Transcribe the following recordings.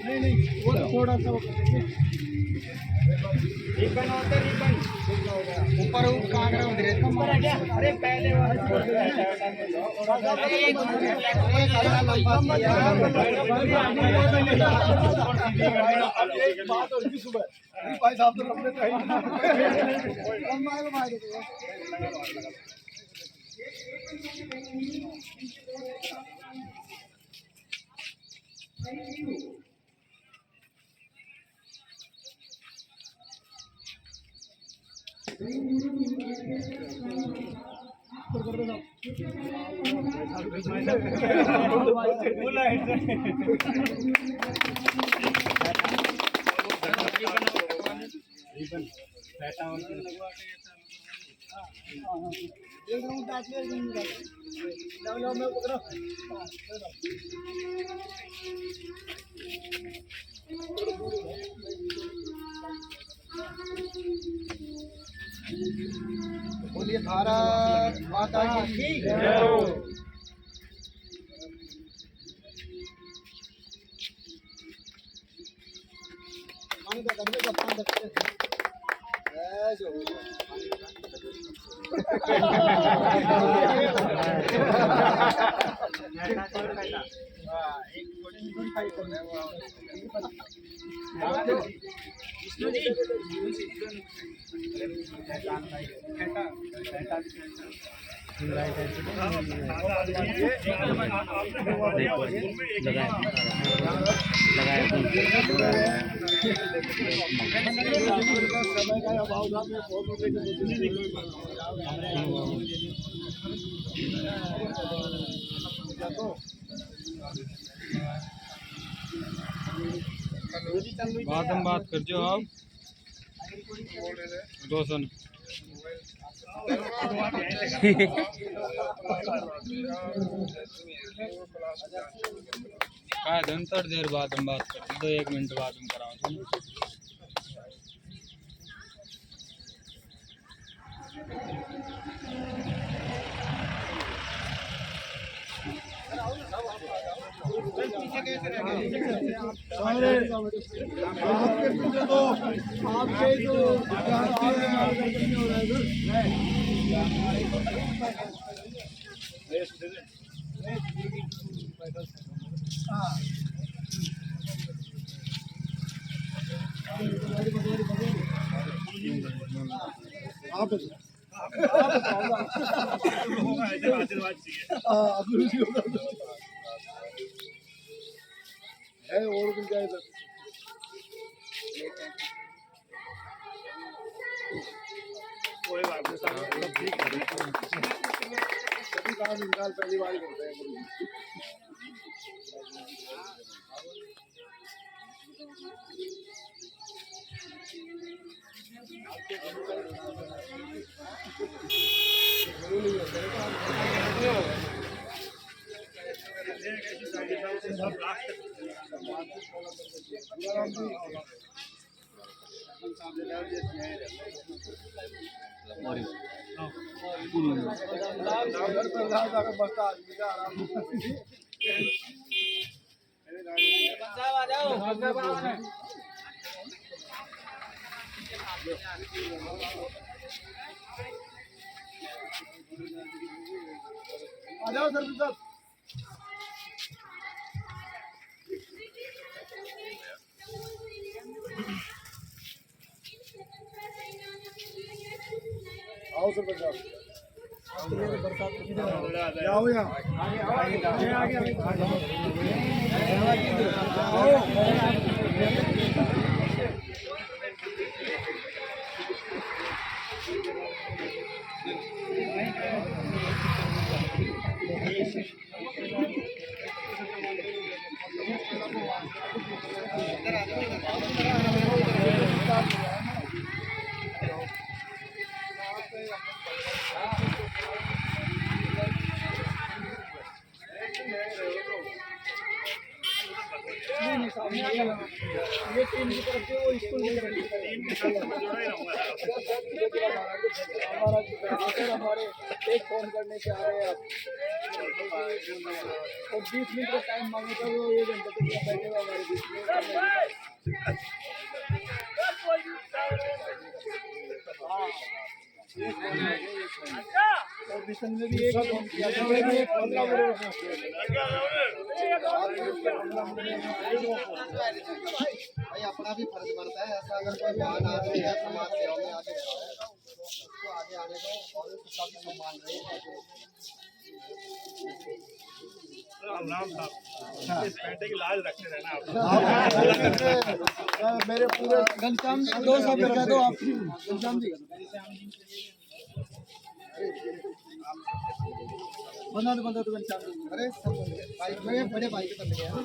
नहीं नहीं, वो थोड़ा सा रिबन होता है, रिबन ऊपर काट रहा हूँ ऊपर है क्या? अरे पहले बात और सुबह भाई साहब तो लंबे बोलिए भारत माता की जय। बात कर जो आप रोशन का धन थोड़ी देर बाद हम बात करते 2-1 मिनट बाद हम कराओ आपके पीछे तो आपके जो आप गुरु जी है और भी जाए कोई बात नहीं, सब ठीक है। सभी काम निकाल पहली बार करते हैं गुरु जी। आ जाओ सर साहब। आओ सर साहब। आओ यहाँ ये टीम की तरफ से वो स्कूल में टीम के साथ मैं जुड़ा ही रहूंगा हमारा हमारे एक फोन करने से आ रहे हैं आप और 20 मिनट का टाइम मांगे तो वो 1 घंटे तक बैठेगा हमारे बीच में। और मिशन में भी एक फोन किया था, मैं भी 15 मिनट भाई अपना भी फर्ज बनता है, ऐसा अगर कोई महान आदमी है समाज सेवा में आगे रह रहा है तो उसको आगे आने दो और उसका भी सम्मान रहे। राम साहब इस पेंटे की लाज रखते रहना आप। मेरे पूरे घनश्याम जी 2 शब्द कह दो आप। घनश्याम जी बना दो घनश्याम जी। अरे सब भाई मेरे बड़े भाई के बन गए हैं।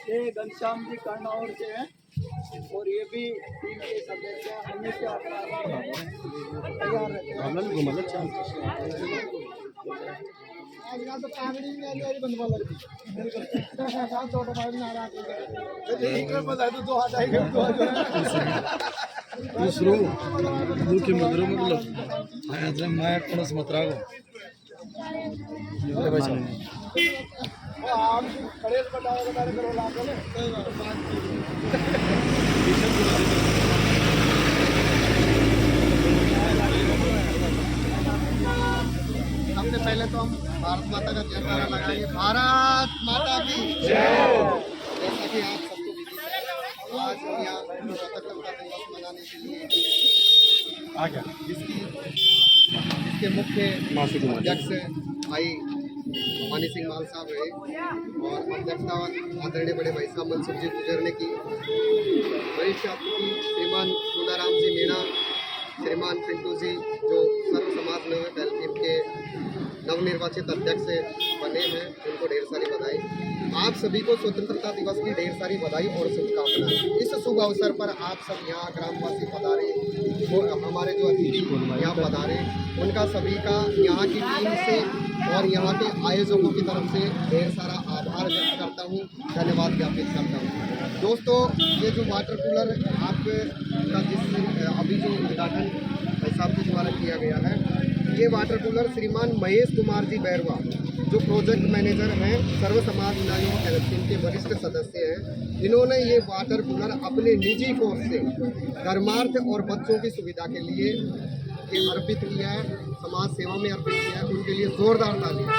ये घनश्याम जी कर्नावर से हैं और ये भी टीम के सदस्य हैं। हमेशा तैयार रहते हैं। आज यहाँ तो कांगड़ी में मेरी बनवा लगी। छोटा भाई ने नाराज हो गया। एक बता दो 2 हाथ आएंगे। दूसरो मुख्य मंदिरों मतलब मैं कौन मत रागो वो आम खड़े बताओ करो लाभ बोले। सबसे पहले तो हम भारत माता का जयकारा लगाएंगे। भारत माता की जय। जैसा कि आप सबको विदित है, आज हम यहाँ स्वतंत्रता दिवस मनाने के लिए इसके मुख्य अध्यक्ष भाई मानी सिंह माल साहब है और अध्यक्षता आदरणीय बड़े भाई साहब मनसुख जी गुजर ने की। वरिष्ठ अतिथि श्रीमान सुंदराम जी मीणा, श्रीमान पिंटू जी जो सर्व समाज में टीम के नवनिर्वाचित अध्यक्ष बने हैं, उनको ढेर सारी बधाई। आप सभी को स्वतंत्रता दिवस की ढेर सारी बधाई और शुभकामनाएं। इस शुभ अवसर पर आप सब यहाँ ग्रामवासी पधारे, वो हमारे जो अतिथि यहाँ पधारे, उनका सभी का यहाँ की टीम से और यहाँ के आयोजकों की तरफ से ढेर सारा आभार व्यक्त करता हूँ, धन्यवाद ज्ञापित करता हूँ। दोस्तों, ये जो वाटर कूलर आपका जिस अभी जो उद्घाटन भाई साहब के द्वारा किया गया है, ये वाटर कूलर श्रीमान महेश कुमार जी बैरवा जो प्रोजेक्ट मैनेजर हैं, सर्व समाज न्याय टीम के वरिष्ठ सदस्य हैं, इन्होंने ये वाटर कूलर अपने निजी कोष से धर्मार्थ और बच्चों की सुविधा के लिए ये अर्पित किया है, समाज सेवा में अर्पित किया है। उनके लिए जोरदार तालियां।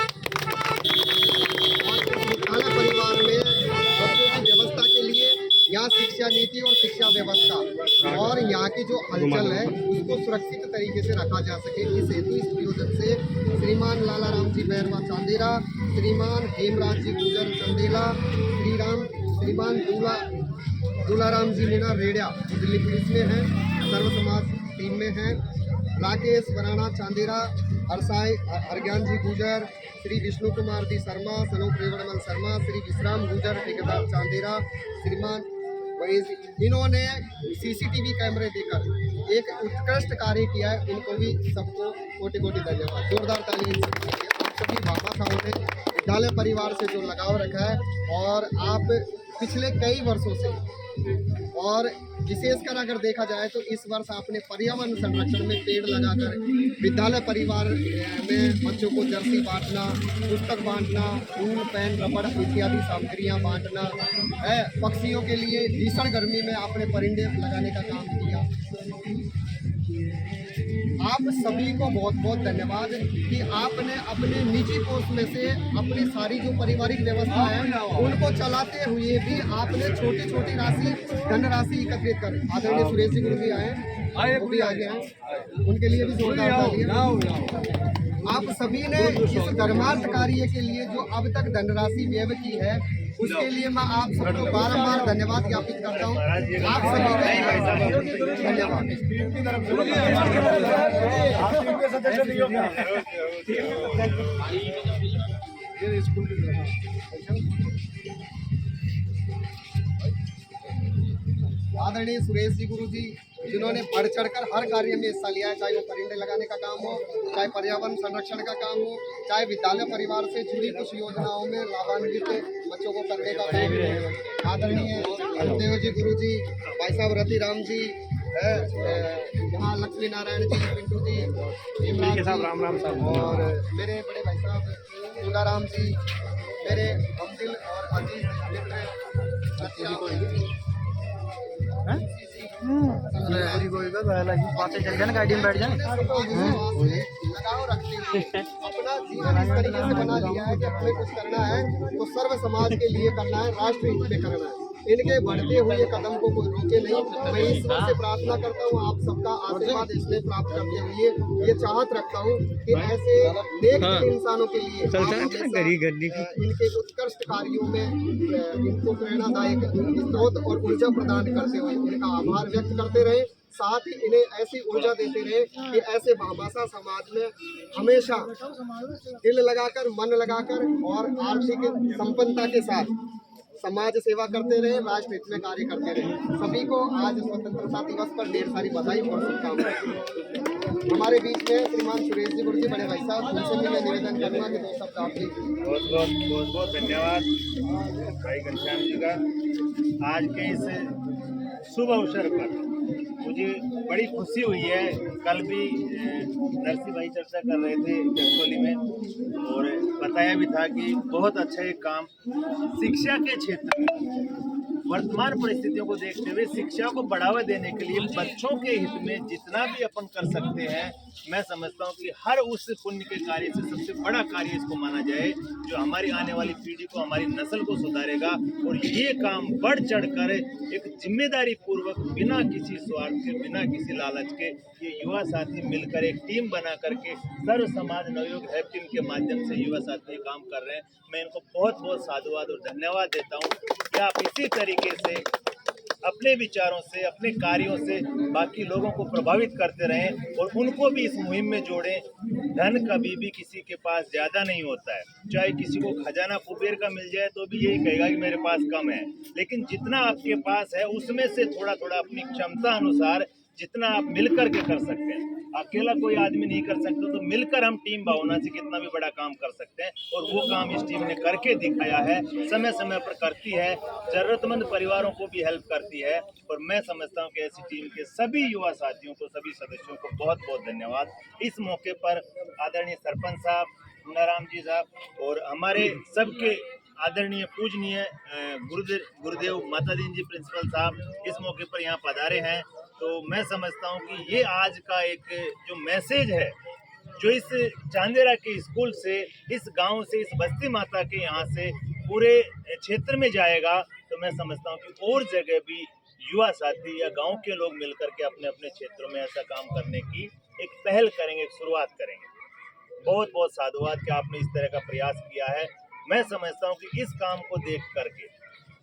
और विद्यालय परिवार में बच्चों की व्यवस्था के लिए यहाँ शिक्षा नीति और शिक्षा व्यवस्था और यहाँ की जो हलचल है उसको सुरक्षित तरीके से रखा जा सके, इस हेतु इस प्रयोजन से श्रीमान लाला राम जी बैरवा चांदेरा, श्रीमान हेमराज जी गुजर चंदेला, श्रीमान दूलाराम जी मीणा रेडिया दिल्ली पुलिस में हैं, सर्व समाज टीम में हैं, राकेश बराना चांदेरा, हरज्ञान जी गुजर, श्री विष्णु कुमार जी शर्मा, सनोप रेवड़मल शर्मा, श्री विश्राम गुजर ठेकेदार चांदेरा, श्रीमान वही इन्होंने सीसीटीवी कैमरे देकर एक उत्कृष्ट कार्य किया है। उनको भी सबको कोटि कोटि धन्यवाद। जोरदार ताली आप सभी बाबा साहब ने विद्यालय परिवार से जो लगाव रखा है और आप पिछले कई वर्षों से और विशेषकर अगर देखा जाए तो इस वर्ष आपने पर्यावरण संरक्षण में पेड़ लगाकर विद्यालय परिवार में बच्चों को जर्सी बांटना, पुस्तक बांटना, फूल पेन रबड़ इत्यादि सामग्रियां बांटना है। पक्षियों के लिए भीषण गर्मी में आपने परिंदे लगाने का काम किया। आप सभी को बहुत बहुत धन्यवाद कि आपने अपने निजी कोष में से अपनी सारी जो पारिवारिक व्यवस्था है उनको चलाते हुए भी आपने छोटी छोटी राशि धनराशि एकत्रित कर। आदरणीय सुरेश जी गुरु जी आए, वो भी आगे हैं, उनके लिए भी जोरदार तालियां। आप सभी ने इस धर्मार्थ कार्य के लिए जो अब तक धनराशि व्यय की है उसके लिए मैं आप सबको बारंबार धन्यवाद ज्ञापित करता हूँ। आप सभी धन्यवाद। आदरणीय सुरेश जी गुरु जी जिन्होंने बढ़ चढ़कर हर कार्य में हिस्सा लिया है, चाहे वो परिंदे लगाने का काम हो, चाहे पर्यावरण संरक्षण का काम हो, चाहे विद्यालय परिवार से जुड़ी कुछ योजनाओं में लाभान्वित बच्चों को करने का काम हो। आदरणीय देव जी गुरु जी, भाई साहब रति राम जी, यहाँ लक्ष्मी नारायण जी, पिंटू जी, भीमराव जी, राम साहब और मेरे बड़े भाई साहब पूनाराम जी, मेरे हमदिल और अजीज मित्र गाड़ी में बैठ जाए। लगाव रखते हैं, अपना जीवन इस तरीके से बना लिया है कि हमें कुछ करना है तो सर्व समाज के लिए करना है, राष्ट्र हित में करना है। इनके बढ़ते हुए कदम को कोई रोके नहीं। मैं ईश्वर से प्रार्थना करता हूँ, आप सबका आशीर्वाद इसलिए प्राप्त करते हुए ये चाहत रखता हूँ कि ऐसे नेक इंसानों के लिए इनके उत्कृष्ट कार्यों में इनको प्रेरणादायक स्रोत और ऊर्जा प्रदान करते हुए इनका आभार व्यक्त करते रहे। साथ ही इन्हें ऐसी ऊर्जा देते रहे कि ऐसे भामाशाह समाज में हमेशा दिल लगाकर, मन लगाकर और आर्थिक संपन्नता के साथ समाज सेवा करते रहे, राष्ट्र हित में कार्य करते रहे। सभी को आज स्वतंत्रता दिवस पर ढेर सारी बधाई और शुभकामनाएं। हमारे बीच में श्रीमान सुरेश जी गुरु जी, बड़े भाई साहब, उनसे भी मैं निवेदन करूँगा कि 2 शब्द आप बहुत बहुत धन्यवाद भाई घनश्याम जी का। आज के इस शुभ अवसर पर मुझे बड़ी खुशी हुई है। कल भी नरसिंह भाई चर्चा कर रहे थे जगतौली में और बताया भी था कि बहुत अच्छा एक काम शिक्षा के क्षेत्र में वर्तमान परिस्थितियों को देखते हुए शिक्षा को बढ़ावा देने के लिए बच्चों के हित में जितना भी अपन कर सकते हैं, मैं समझता हूँ कि हर उस पुण्य के कार्य से सबसे बड़ा कार्य इसको माना जाए जो हमारी आने वाली पीढ़ी को, हमारी नस्ल को सुधारेगा। और ये काम बढ़ चढ़कर एक जिम्मेदारी पूर्वक, बिना किसी स्वार्थ के, बिना किसी लालच के, ये युवा साथी मिलकर एक टीम बना करके सर्व समाज नवयुग हेल्प टीम के माध्यम से युवा साथी काम कर रहे हैं। मैं इनको बहुत बहुत साधुवाद और धन्यवाद देता हूँ कि आप इसी तरीके से अपने विचारों से, अपने कार्यों से बाकी लोगों को प्रभावित करते रहें और उनको भी इस मुहिम में जोड़ें। धन कभी भी किसी के पास ज़्यादा नहीं होता है, चाहे किसी को खजाना कुबेर का मिल जाए तो भी यही कहेगा कि मेरे पास कम है, लेकिन जितना आपके पास है उसमें से थोड़ा थोड़ा अपनी क्षमता अनुसार जितना आप मिलकर के कर सकते हैं। अकेला कोई आदमी नहीं कर सकता, तो मिलकर हम टीम भावना से कितना भी बड़ा काम कर सकते हैं और वो काम इस टीम ने करके दिखाया है, समय समय पर करती है, जरूरतमंद परिवारों को भी हेल्प करती है। और मैं समझता हूँ कि ऐसी टीम के सभी युवा साथियों को, सभी सदस्यों को बहुत बहुत धन्यवाद। इस मौके पर आदरणीय सरपंच साहब, पूनाराम जी साहब और हमारे सबके आदरणीय पूजनीय गुरुदेव माता दीन जी प्रिंसिपल साहब इस मौके पर यहाँ पधारे हैं। तो मैं समझता हूँ कि ये आज का एक जो मैसेज है, जो इस चांदेरा के स्कूल से, इस गांव से, इस बस्ती माता के यहाँ से पूरे क्षेत्र में जाएगा, तो मैं समझता हूँ कि और जगह भी युवा साथी या गांव के लोग मिलकर के अपने अपने क्षेत्रों में ऐसा काम करने की एक पहल करेंगे, एक शुरुआत करेंगे। बहुत बहुत साधुवाद कि आपने इस तरह का प्रयास किया है। मैं समझता हूँ कि इस काम को देख करके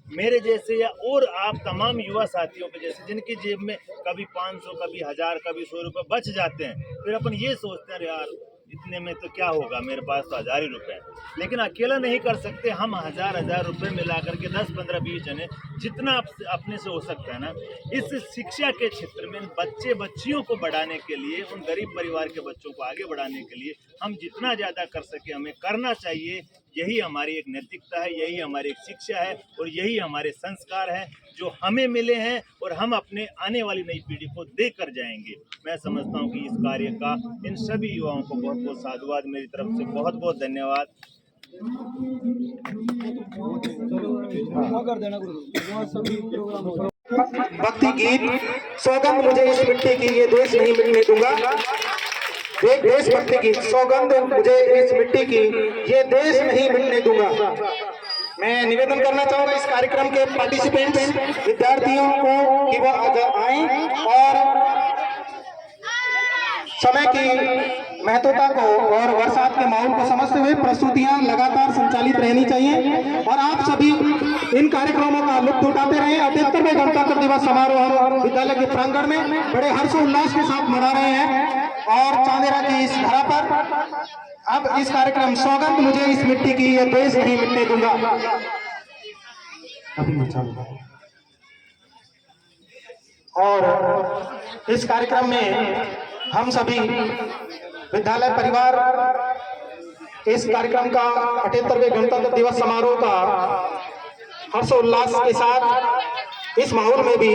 मेरे जैसे या और आप तमाम युवा साथियों के जैसे, जिनकी जेब में कभी 500, कभी 1000, कभी 100 रुपये बच जाते हैं, फिर अपन ये सोचते हैं यार इतने में तो क्या होगा, मेरे पास तो 1000 ही रुपये हैं। लेकिन अकेला नहीं कर सकते, हम 1000 रुपये मिला करके 10, 15, 20 जने जितना अपने से हो सकता है ना, इस शिक्षा के क्षेत्र में बच्चे बच्चियों को बढ़ाने के लिए, उन गरीब परिवार के बच्चों को आगे बढ़ाने के लिए हम जितना ज़्यादा कर सके हमें करना चाहिए। यही हमारी एक नैतिकता है, यही हमारी एक शिक्षा है और यही हमारे संस्कार हैं जो हमें मिले हैं और हम अपने आने वाली नई पीढ़ी को देकर जाएंगे। मैं समझता हूं कि इस कार्य का इन सभी युवाओं को बहुत बहुत साधुवाद, मेरी तरफ से बहुत बहुत धन्यवाद। भक्ति गीत सौगंध मुझे इस मिट्टी की ये देश नहीं मिटने दूंगा। एक देशभक्ति गीत सौगंध मुझे इस मिट्टी की ये देश नहीं मिटने दूंगा। मैं निवेदन करना चाहूंगा इस कार्यक्रम के पार्टिसिपेंट्स विद्यार्थियों को कि वो आएं और समय की महत्वता को और बरसात के माहौल को समझते हुए प्रस्तुतियां लगातार संचालित रहनी चाहिए और आप सभी इन कार्यक्रमों का लुत्फ उठाते रहे। 78वें गणतंत्र दिवस समारोह हम विद्यालय के प्रांगण में बड़े हर्षोल्लास के साथ मना रहे हैं और चांदेरा की इस धरा पर अब इस कार्यक्रम सौगंध मुझे इस मिट्टी की ये देश नहीं मिटने दूंगा और इस कार्यक्रम में हम सभी विद्यालय परिवार इस कार्यक्रम का 78वें गणतंत्र दिवस समारोह का हर्षोल्लास के साथ इस माहौल में भी